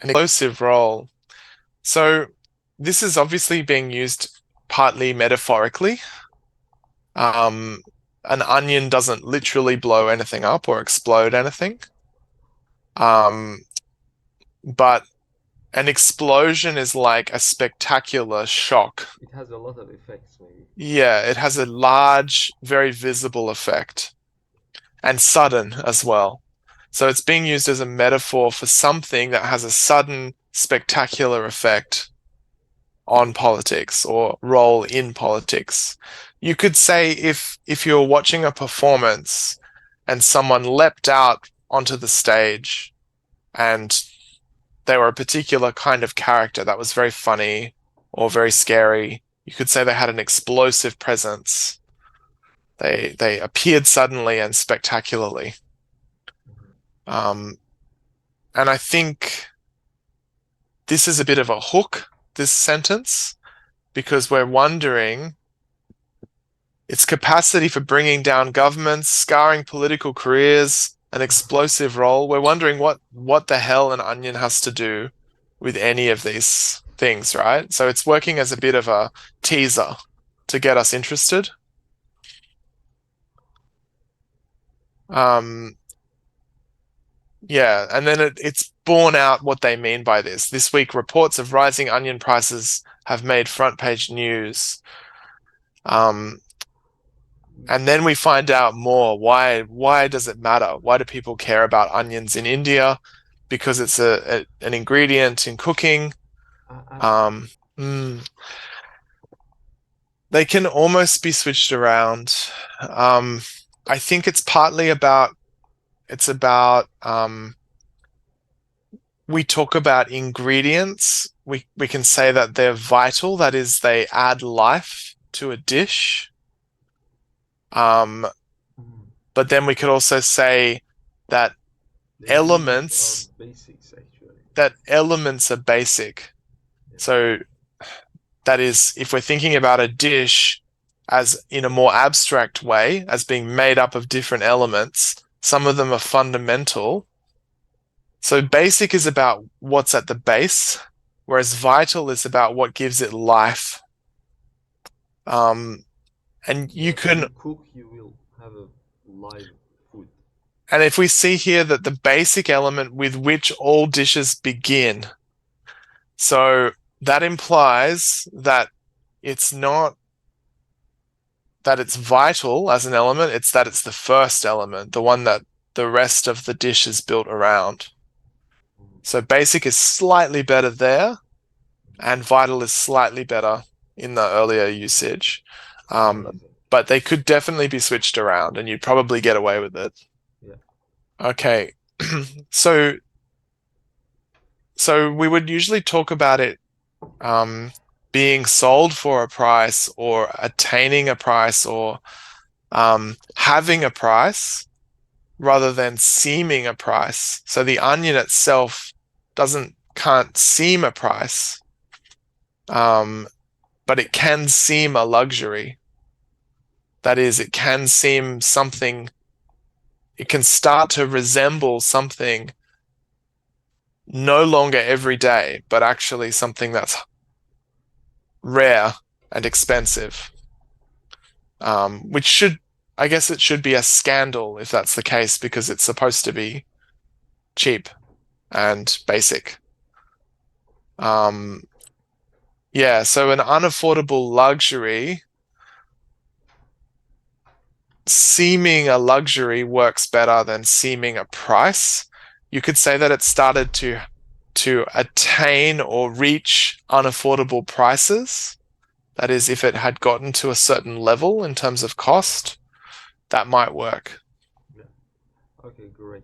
An explosive role. So this is obviously being used partly metaphorically. Um, an onion doesn't literally blow anything up or explode anything. Um, but an explosion is like a spectacular shock. It has a lot of effects, maybe. Yeah, it has a large, very visible effect and sudden as well. So it's being used as a metaphor for something that has a sudden, spectacular effect on politics or role in politics. You could say if you're watching a performance and someone leapt out onto the stage and they were a particular kind of character that was very funny or very scary, you could say they had an explosive presence. They appeared suddenly and spectacularly. Mhm. Um, and I think this is a bit of a hook, this sentence, because we're wondering its capacity for bringing down governments, scarring political careers, an explosive role. We're wondering what the hell an onion has to do with any of these things, right? So it's working as a bit of a teaser to get us interested. Um, yeah, and then it's borne out what they mean by this. This week, reports of rising onion prices have made front page news. Um, and then we find out more. Why does it matter? Why do people care about onions in India? Because it's an ingredient in cooking. I, Um, mm, they can almost be switched around. Um, I think it's partly about it's about we talk about ingredients. We can say that they're vital. That is, they add life to a dish. Um, mm, but then we could also say that the ingredients are elements basics, actually. that elements are basic. Yeah. So that is, if we're thinking about a dish as in a more abstract way, as being made up of different elements, some of them are fundamental. So basic is about what's at the base, whereas vital is about what gives it life. Um, and Yeah, you when can, you cook, you will have a live food. and if we see here that the basic element with which all dishes begin, so that implies that it's not that it's vital as an element, it's that it's the first element, the one that the rest of the dish is built around. Mm, So basic is slightly better there, and vital is slightly better in the earlier usage. Um, amazing. but they could definitely be switched around, and you'd probably get away with it. Yeah. Okay, so so we would usually talk about it um, being sold for a price or attaining a price or having a price rather than seeming a price. So the onion itself can't seem a price, um, but it can seem a luxury. That is, it can seem something, it can start to resemble something no longer every day, but actually something that's rare and expensive. Which should, I guess it should be a scandal if that's the case, because it's supposed to be cheap and basic. Um, yeah, so an unaffordable luxury, seeming a luxury works better than seeming a price. You could say that it started to attain or reach unaffordable prices. That is, if it had gotten to a certain level in terms of cost, that might work. Yeah. Okay, great.